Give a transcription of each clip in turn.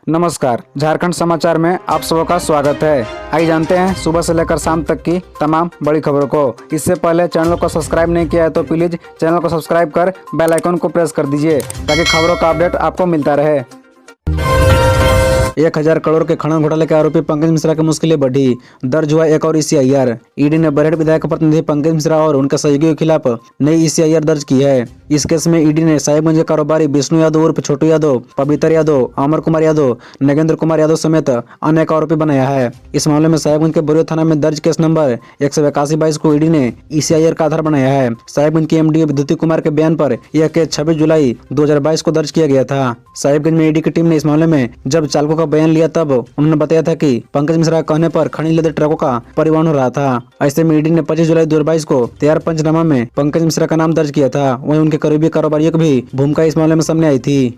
नमस्कार, झारखंड समाचार में आप सबका स्वागत है। आइए जानते हैं सुबह से लेकर शाम तक की तमाम बड़ी खबरों को। इससे पहले चैनल को सब्सक्राइब नहीं किया है तो प्लीज चैनल को सब्सक्राइब कर बेल आइकन को प्रेस कर दीजिए ताकि खबरों का अपडेट आपको मिलता रहे। 1000 करोड़ के खनन घोटाले के आरोपी पंकज मिश्रा की मुश्किलें बढ़ी, दर्ज हुआ एक और ECIR। ईडी ने बरहेट विधायक प्रतिनिधि पंकज मिश्रा और उनके सहयोगियों के खिलाफ नई ECIR दर्ज की है। इस केस में ईडी ने साहिबगंज के कारोबारी विष्णु यादव उर्फ छोटू यादव, पवित्र यादव, अमर कुमार यादव, नगेंद्र कुमार यादव समेत अनेक आरोपी बनाया है। इस मामले में साहिबगंज के बोरियो थाना में दर्ज केस नंबर 181/22 को ईडी ने ECIR का आधार बनाया है। साहिबगंज के MD विद्युती कुमार के बयान पर यह केस 26 जुलाई 2022 को दर्ज किया गया था। साहिबगंज में ईडी की टीम ने इस मामले में जब चालकों का बयान लिया तब उन्होंने बताया था कि पंकज मिश्रा के कहने पर खनिज लदे ट्रकों का परिवहन हो रहा था। ऐसे में ईडी ने 25 जुलाई 2022 को तैयार पंचनामा में पंकज मिश्रा का नाम दर्ज किया था। वहीं उनके करीबी कारोबारियों की भी भूमिका इस मामले में सामने आई थी।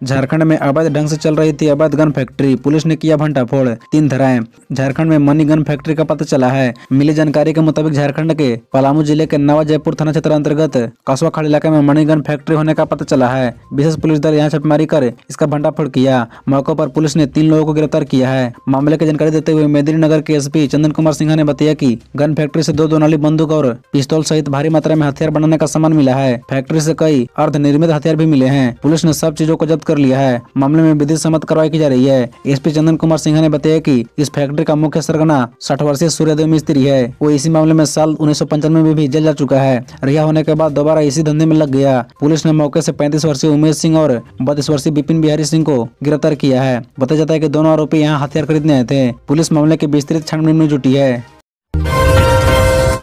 झारखंड में अवैध ढंग से चल रही थी अवैध गन फैक्ट्री, पुलिस ने किया भंडाफोड़, 3 धराएं। झारखंड में मनी गन फैक्ट्री का पता चला है। मिली जानकारी के मुताबिक झारखंड के पलामू जिले के नवा जयपुर थाना क्षेत्र अंतर्गत कसवा खाड़ इलाके में मनी गन फैक्ट्री होने का पता चला है। विशेष पुलिस दल यहाँ छापेमारी कर इसका भंडाफोड़ किया। मौके पर पुलिस ने 3 लोगों को गिरफ्तार किया है। मामले की जानकारी देते हुए मेदिनीनगर के SP चंदन कुमार सिन्हा ने बताया कि गन फैक्ट्री से 2 दोनाली बंदूक और पिस्तौल सहित भारी मात्रा में हथियार बनाने का सामान मिला है। फैक्ट्री से कई अर्धनिर्मित हथियार भी मिले हैं। पुलिस ने सब चीजों को जब्त कर लिया है। मामले में विधि सम्मत कार्रवाई की जा रही है। SP चंदन कुमार सिन्हा ने बताया कि इस फैक्ट्री का मुख्य सरगना 60 वर्षीय सूर्यदेव मिस्त्री है। वो इसी मामले में साल 1995 में भी जेल जा चुका है। रिहा होने के बाद दोबारा इसी धंधे में लग गया। पुलिस ने मौके से 35 वर्षीय उमेश सिंह और 32 वर्षीय विपिन बिहारी सिंह को गिरफ्तार किया है। बताया जाता है कि दोनों आरोपी यहाँ हथियार खरीदने आए थे। पुलिस मामले की विस्तृत छानबीन में जुटी है।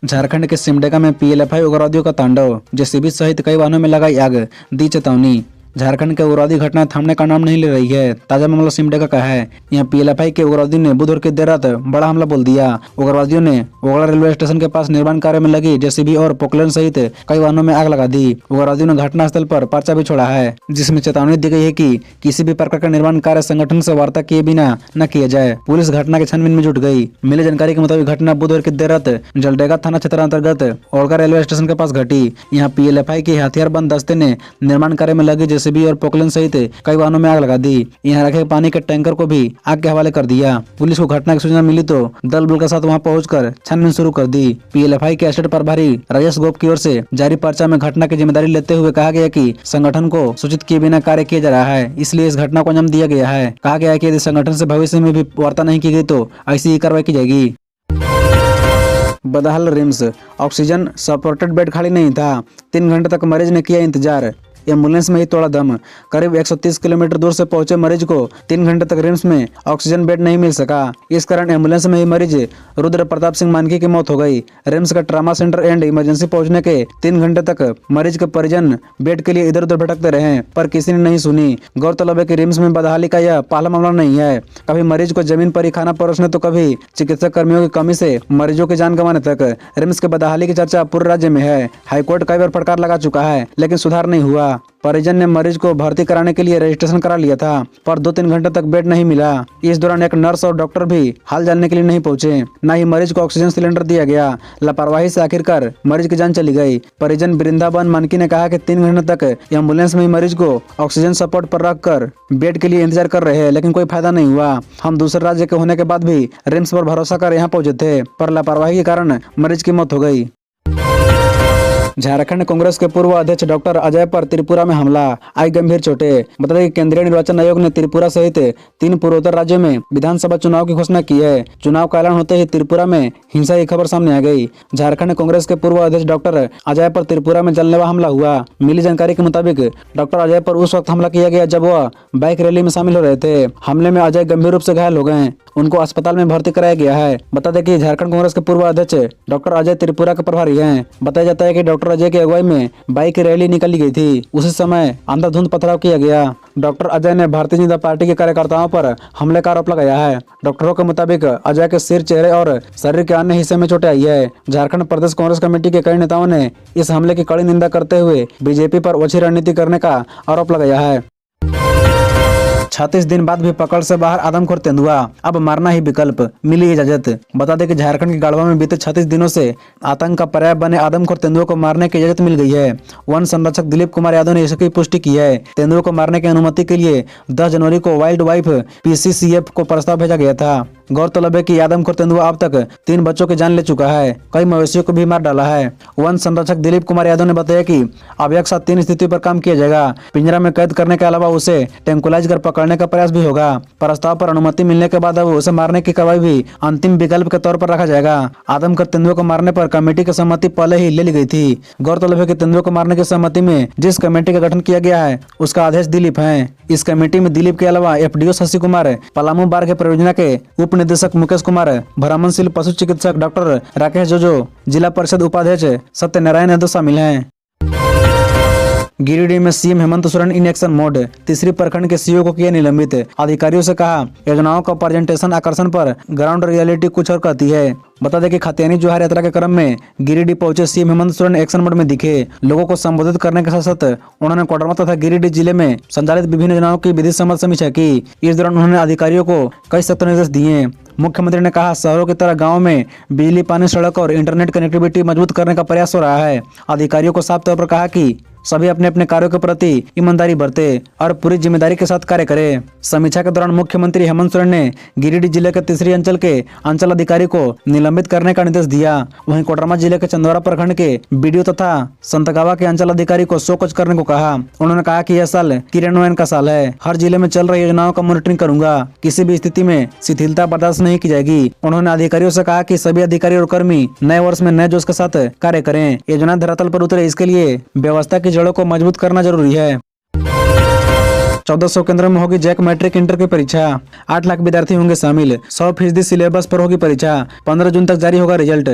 झारखंड के सिमडेगा में PLFI उग्रवादियों का तांडव, JCB सहित कई वाहनों में लगाई आग, दी चेतावनी। झारखंड के उग्रवादी घटना थमने का नाम नहीं ले रही है। ताजा मामला सिमडेगा का है। यहाँ PLFI के उग्रवादी ने बुधवार की देर रात बड़ा हमला बोल दिया। उग्रवादियों ने ओगड़ा रेलवे स्टेशन के पास निर्माण कार्य में लगी JCB और पोकलेन सहित कई वाहनों में आग लगा दी। उग्रवादियों ने घटनास्थल पर पर्चा भी छोड़ा है, जिसमें चेतावनी दी गई है कि किसी भी प्रकार का निर्माण कार्य संगठन से वार्ता किए बिना न किया जाए। पुलिस घटना की छानबीन में जुट गई। मिली जानकारी के मुताबिक घटना बुधवार की देर रात जलडेगा थाना क्षेत्र अंतर्गत ओगड़ा रेलवे स्टेशन के पास घटी। यहाँ PLFI के हथियारबंद दस्ते ने निर्माण कार्य में लगी JCB और पोकलेन सहित कई वाहनों में आग लगा दी। यहाँ रखे पानी के टैंकर को भी आग के हवाले कर दिया। पुलिस को घटना की सूचना मिली तो दल बल के साथ वहां पहुंचकर छानबीन शुरू कर दी। PLFI के स्टेट प्रभारी राजेश गोप की ओर से जारी पर्चा में घटना की जिम्मेदारी लेते हुए कहा गया कि संगठन को सूचित किए बिना कार्य किया जा रहा है, इसलिए इस घटना को अंजाम दिया गया है। कहा गया है कि यदि संगठन से भविष्य में भी वार्ता नहीं की गई तो ऐसी ही कार्रवाई की जाएगी। बदहाल रिम्स, ऑक्सीजन सपोर्टेड बेड खाली नहीं था। 3 घंटे तक मरीज ने किया इंतजार, एम्बुलेंस में ही तोड़ा दम। करीब 130 किलोमीटर दूर से पहुंचे मरीज को 3 घंटे तक रिम्स में ऑक्सीजन बेड नहीं मिल सका। इस कारण एम्बुलेंस में ही मरीज रुद्र प्रताप सिंह मानकी की मौत हो गई। रिम्स का ट्रामा सेंटर एंड इमरजेंसी पहुंचने के 3 घंटे तक मरीज के परिजन बेड के लिए इधर उधर भटकते रहे, पर किसी ने नहीं सुनी। गौरतलब है कि रिम्स में बदहाली का यह पहला मामला नहीं है। कभी मरीज को जमीन पर ही खाना परोसने तो कभी चिकित्सा कर्मियों की कमी से मरीजों की जान गंवाने तक रिम्स के बदहाली की चर्चा पूरे राज्य में है। हाईकोर्ट कई बार फटकार लगा चुका है, लेकिन सुधार नहीं हुआ। परिजन ने मरीज को भर्ती कराने के लिए रजिस्ट्रेशन करा लिया था, पर 2-3 घंटे तक बेड नहीं मिला। इस दौरान एक नर्स और डॉक्टर भी हाल जानने के लिए नहीं पहुंचे। न ही मरीज को ऑक्सीजन सिलेंडर दिया गया। लापरवाही से आखिरकार मरीज की जान चली गई। परिजन वृंदावन मानकी ने कहा कि 3 घंटे तक एम्बुलेंस में ही मरीज को ऑक्सीजन सपोर्ट पर रखकर बेड के लिए इंतजार कर रहे हैं, लेकिन कोई फायदा नहीं हुआ। हम दूसरे राज्य के होने के बाद भी रिम्स पर भरोसा कर यहाँ पहुंचे थे, पर लापरवाही के कारण मरीज की मौत हो गई। झारखंड कांग्रेस के पूर्व अध्यक्ष डॉक्टर अजय पर त्रिपुरा में हमला, आई गंभीर चोटें। बता दें कि केंद्रीय निर्वाचन आयोग ने त्रिपुरा सहित 3 पूर्वोत्तर राज्यों में विधानसभा चुनाव की घोषणा की है। चुनाव का ऐलान होते ही त्रिपुरा में हिंसा की खबर सामने आ गई। झारखंड कांग्रेस के पूर्व अध्यक्ष डॉक्टर अजय पर त्रिपुरा में जानलेवा हमला हुआ। मिली जानकारी के मुताबिक डॉक्टर अजय पर उस वक्त हमला किया गया जब वह बाइक रैली में शामिल हो रहे थे। हमले में अजय गंभीर रूप से घायल हो गए। उनको अस्पताल में भर्ती कराया गया है। बता दें कि झारखंड कांग्रेस के पूर्व अध्यक्ष डॉक्टर अजय त्रिपुरा के प्रभारी हैं। बताया जाता है कि डॉक्टर अजय की अगुवाई में बाइक रैली निकाली गई थी। उसी समय अंधाधुंध पथराव किया गया। डॉक्टर अजय ने भारतीय जनता पार्टी के कार्यकर्ताओं पर हमले का आरोप लगाया है। डॉक्टरों के मुताबिक अजय के सिर, चेहरे और शरीर के अन्य हिस्से में चोटें आई है। झारखंड प्रदेश कांग्रेस कमेटी के कई नेताओं ने इस हमले की कड़ी निंदा करते हुए बीजेपी पर ओछी रणनीति करने का आरोप लगाया है। 36 दिन बाद भी पकड़ से बाहर आदमखोर तेंदुआ, अब मारना ही विकल्प, मिली इजाजत। बता दें कि झारखंड के गाड़वा में बीते 36 दिनों से आतंक का पर्याय बने आदमखोर तेंदुओं को मारने की इजाजत मिल गई है। वन संरक्षक दिलीप कुमार यादव ने इसकी पुष्टि की है। तेंदुओं को मारने की अनुमति के लिए 10 जनवरी को वाइल्ड वाइफ PCCF को प्रस्ताव भेजा गया था। गौरतलब है कि आदमखोर तेंदुआ अब तक 3 बच्चों की जान ले चुका है, कई मवेशियों को भी मार डाला है। वन संरक्षक दिलीप कुमार यादव ने बताया कि अब एक साथ 3 स्थितियों पर काम किया जाएगा। पिंजरा में कैद करने के अलावा उसे टेंकुलाइज कर पकड़ने का प्रयास भी होगा। प्रस्ताव पर अनुमति मिलने के बाद अब उसे मारने की कार्रवाई भी अंतिम विकल्प के तौर पर रखा जाएगा। आदमखोर तेंदुओं को मारने पर कमेटी की सहमति पहले ही ले ली गई थी। गौरतलब है कि तेंदुओं को मारने की सहमति में जिस कमेटी का गठन किया गया है उसका अध्यक्ष दिलीप है। इस कमेटी में दिलीप के अलावा FDO शशि कुमार, पलामू बार के परियोजना के उप निदेशक मुकेश कुमार, भ्रमणशील पशु चिकित्सक डॉक्टर राकेश जोजो, जिला परिषद उपाध्यक्ष सत्यनारायण यादव शामिल हैं। गिरिडीह में CM Hemant Soren in action mode, तीसरी प्रखंड के सीईओ को किया निलंबित। अधिकारियों से कहा योजनाओं का प्रेजेंटेशन आकर्षण पर ग्राउंड रियलिटी कुछ और कहती है। बता दें कि खातियानी जोहार यात्रा के क्रम में गिरिडीह पहुंचे CM Hemant Soren action mode में दिखे। लोगों को संबोधित करने के साथ साथ उन्होंने कोडरमा तथा गिरिडीह जिले में संचालित विभिन्न योजनाओं की विधि सम्मत समीक्षा की। इस दौरान उन्होंने अधिकारियों को कई सख्त निर्देश दिए। मुख्यमंत्री ने कहा शहरों की तरह गाँव में बिजली, पानी, सड़क और इंटरनेट कनेक्टिविटी मजबूत करने का प्रयास हो रहा है। अधिकारियों को साफ तौर पर कहा कि सभी अपने अपने कार्यों के प्रति ईमानदारी बरते और पूरी जिम्मेदारी के साथ कार्य करें। समीक्षा के दौरान मुख्यमंत्री हेमंत सोरेन ने गिरिडीह जिले के तीसरी अंचल के अंचल अधिकारी को निलंबित करने का निर्देश दिया। वहीं कोडरमा जिले के चंदवारा प्रखंड के BDO तथा संतगावा के अंचल अधिकारी को शोकज करने को कहा। उन्होंने कहा कि यह साल क्रियान्वयन का साल है, हर जिले में चल रही योजनाओं का मॉनिटरिंग करूंगा, किसी भी स्थिति में शिथिलता बर्दाश्त नहीं की जाएगी। उन्होंने अधिकारियों से कहा कि सभी अधिकारी और कर्मी नए वर्ष में नए जोश के साथ कार्य करें। योजना धरातल पर उतरे, इसके लिए व्यवस्था की जड़ों को मजबूत करना जरूरी है। 1400 केंद्रों में होगी जैक मैट्रिक इंटर की परीक्षा, 8 लाख विद्यार्थी होंगे शामिल। 100% सिलेबस पर होगी परीक्षा, 15 जून तक जारी होगा रिजल्ट।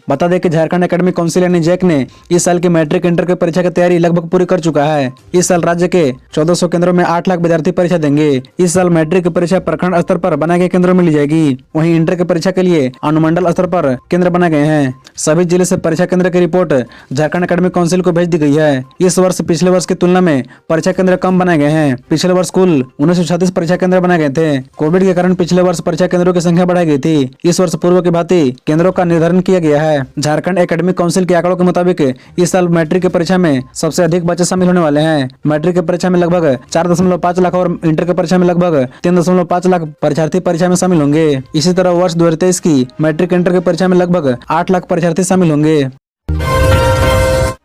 बता दें कि झारखंड एकेडमिक काउंसिल यानी जैक ने इस साल की मैट्रिक इंटर की परीक्षा की तैयारी लगभग पूरी कर चुका है। इस साल राज्य के 1400 केंद्रों में 8 लाख विद्यार्थी परीक्षा देंगे। इस साल मैट्रिक की परीक्षा प्रखंड स्तर पर बनाए गए केंद्रों में ली जाएगी। वहीं इंटर की परीक्षा के लिए अनुमंडल स्तर पर केंद्र बनाए गए हैं। सभी जिले से परीक्षा केंद्र की रिपोर्ट झारखंड एकेडमिक काउंसिल को भेज दी गई है। इस वर्ष पिछले वर्ष की तुलना में परीक्षा केंद्र कम बनाए गए हैं। पिछले वर्ष कुल 1936 परीक्षा केंद्र बनाए गए थे। कोविड के कारण पिछले वर्ष परीक्षा केंद्रों की संख्या बढ़ाई गई थी। इस वर्ष पूर्व की भांति केंद्रों का निर्धारण किया गया है। झारखंड एकेडमिक काउंसिल के आंकड़ों के मुताबिक इस साल मैट्रिक की परीक्षा में सबसे अधिक बच्चे शामिल होने वाले हैं। मैट्रिक की परीक्षा में लगभग 4.5 लाख और इंटर की परीक्षा में लगभग 3.5 लाख परीक्षार्थी परीक्षा में शामिल होंगे। इसी तरह वर्ष 2023 की मैट्रिक इंटर की परीक्षा में लगभग 8 लाख परीक्षार्थी शामिल होंगे।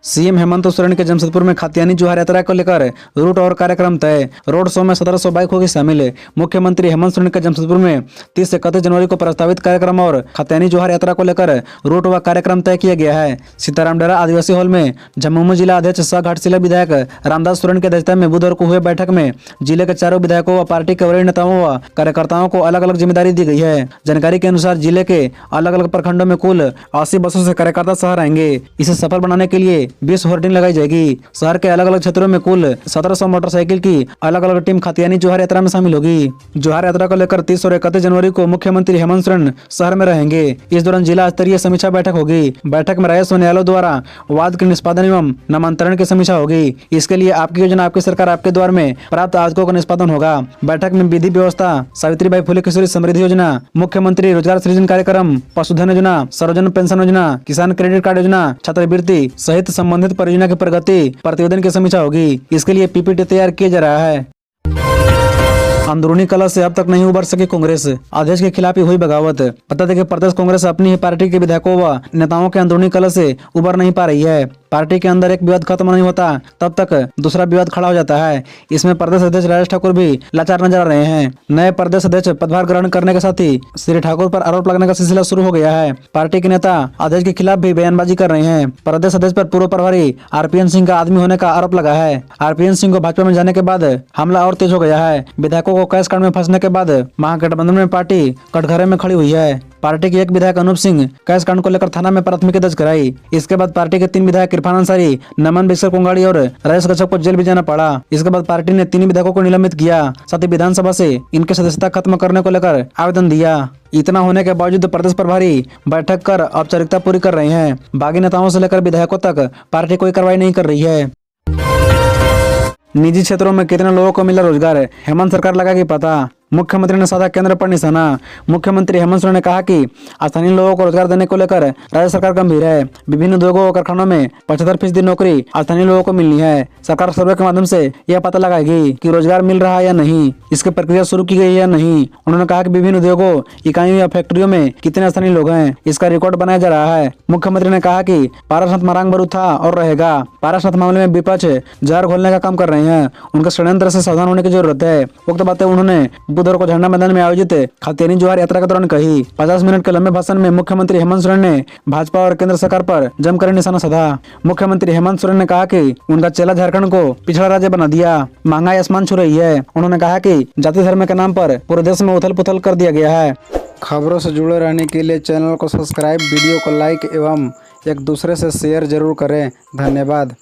सीएम हेमंत सोरेन के जमशेदपुर में खातियानी जोहार यात्रा को लेकर रूट और कार्यक्रम तय। रोड शो में 1700 बाइक होगी शामिल। मुख्यमंत्री हेमंत सोरेन के जमशेदपुर में 30 से 31 जनवरी को प्रस्तावित कार्यक्रम और खातियानी जोहार यात्रा को लेकर रूट व कार्यक्रम तय किया गया है। सीताराम डेरा आदिवासी हॉल में झमुमू जिला अध्यक्ष सह घाटशिला विधायक रामदास सोरेन की अध्यक्षता में बुधवार को हुए बैठक में जिले के चारों विधायकों व पार्टी के वरिष्ठ नेताओं व कार्यकर्ताओं को अलग अलग जिम्मेदारी दी गई है। जानकारी के अनुसार जिले के अलग अलग प्रखंडों में कुल 80 बसों से कार्यकर्ता शहर आएंगे। इसे सफल बनाने के लिए 20 होर्डिंग लगाई जाएगी। शहर के अलग अलग क्षेत्रों में कुल 1700 मोटरसाइकिल की अलग अलग टीम खातियानी जोहार यात्रा में शामिल होगी। जोहार यात्रा को लेकर 30 और 31 जनवरी को मुख्यमंत्री हेमंत सोरेन शहर में रहेंगे। इस दौरान जिला स्तरीय समीक्षा बैठक होगी। बैठक में राजस्व न्यायालयों द्वारा वाद के निष्पादन एवं नामांतरण की समीक्षा होगी। इसके लिए आपकी योजना आपकी सरकार आपके द्वार में प्राप्त आवेदकों का निष्पादन होगा। बैठक में विधि व्यवस्था, सावित्रीबाई फुले किशोरी समृद्धि योजना, मुख्यमंत्री रोजगार सृजन कार्यक्रम, पशुधन योजना, सर्वजन पेंशन योजना, किसान क्रेडिट कार्ड योजना, छात्रवृत्ति सहित संबंधित परियोजना की प्रगति प्रतिवेदन की समीक्षा होगी। इसके लिए PPT तैयार किया जा रहा है। अंदरूनी कलह से अब तक नहीं उबर सकी कांग्रेस, अध्यक्ष के खिलाफ ही हुई बगावत। बता दें कि प्रदेश कांग्रेस अपनी ही पार्टी के विधायकों व नेताओं के अंदरूनी कलह से उबर नहीं पा रही है। पार्टी के अंदर एक विवाद खत्म नहीं होता तब तक दूसरा विवाद खड़ा हो जाता है। इसमें प्रदेश अध्यक्ष राजेश ठाकुर भी लाचार नजर आ रहे हैं। नए प्रदेश अध्यक्ष पदभार ग्रहण करने के साथ ही श्री ठाकुर पर आरोप लगने का सिलसिला शुरू हो गया है। पार्टी के नेता अध्यक्ष के खिलाफ भी बयानबाजी कर रहे हैं। प्रदेश अध्यक्ष पर पूर्व प्रभारी RPN सिंह का आदमी होने का आरोप लगा है। RPN सिंह को भाजपा में जाने के बाद हमला और तेज हो गया है। विधायकों को कैश कांड में फंसने के बाद महागठबंधन में पार्टी कटघरे में खड़ी हुई है। पार्टी के एक विधायक अनूप सिंह कैश कांड को लेकर थाना में प्राथमिकी दर्ज कराई। इसके बाद पार्टी के 3 विधायक इरफान अंसारी, नमन बिस्कर कोंगाड़ी और राजेश कश्यप को जेल भी जाना पड़ा। इसके बाद पार्टी ने 3 विधायकों को निलंबित किया, साथ ही विधानसभा से इनकी सदस्यता खत्म करने को लेकर आवेदन दिया। इतना होने के बावजूद प्रदेश प्रभारी बैठक कर औपचारिकता पूरी कर रहे हैं। बागी नेताओं से लेकर विधायकों तक पार्टी कोई कार्रवाई नहीं कर रही है। निजी क्षेत्रों में कितने लोगों को मिला रोजगार? हेमंत सरकार लगाएगी पता। मुख्यमंत्री ने साधा केंद्र पर निशाना। मुख्यमंत्री हेमंत सोरेन ने कहा कि स्थानीय लोगों को रोजगार देने को लेकर राज्य सरकार गंभीर है। विभिन्न उद्योगों और कारखानों में 75% नौकरी स्थानीय लोगों को मिलनी है। सरकार सर्वे के माध्यम से यह पता लगाएगी कि रोजगार मिल रहा है या नहीं, इसकी प्रक्रिया शुरू की गई है या नहीं। उन्होंने कहा कि विभिन्न उद्योगों, इकाइयों या फैक्ट्रियों में कितने स्थानीय लोग हैं, इसका रिकॉर्ड बनाया जा रहा है। मुख्यमंत्री ने कहा कि पारसनाथ मारांग बरू था और रहेगा। पारसनाथ मामले में विपक्ष जहर घोलने का काम कर रहे हैं। उनके षड्यंत्र से सावधान होने की जरूरत है। उक्त बातें उन्होंने बुधवार को झंडा मैदान में आयोजित खतेरी जोहार यात्रा के दौरान कही। 50 मिनट के लंबे भाषण में मुख्यमंत्री हेमंत सोरेन ने भाजपा और केंद्र सरकार पर जमकर निशाना साधा। मुख्यमंत्री हेमंत सोरेन ने कहा कि उनका चेला झारखंड को पिछड़ा राज्य बना दिया। महंगाई आसमान छू रही है। उन्होंने कहा कि जाति धर्म के नाम पर पूरे देश में उथल पुथल कर दिया गया है। खबरों से जुड़े रहने के लिए चैनल को सब्सक्राइब, वीडियो को लाइक एवं एक दूसरे से शेयर जरूर करें। धन्यवाद।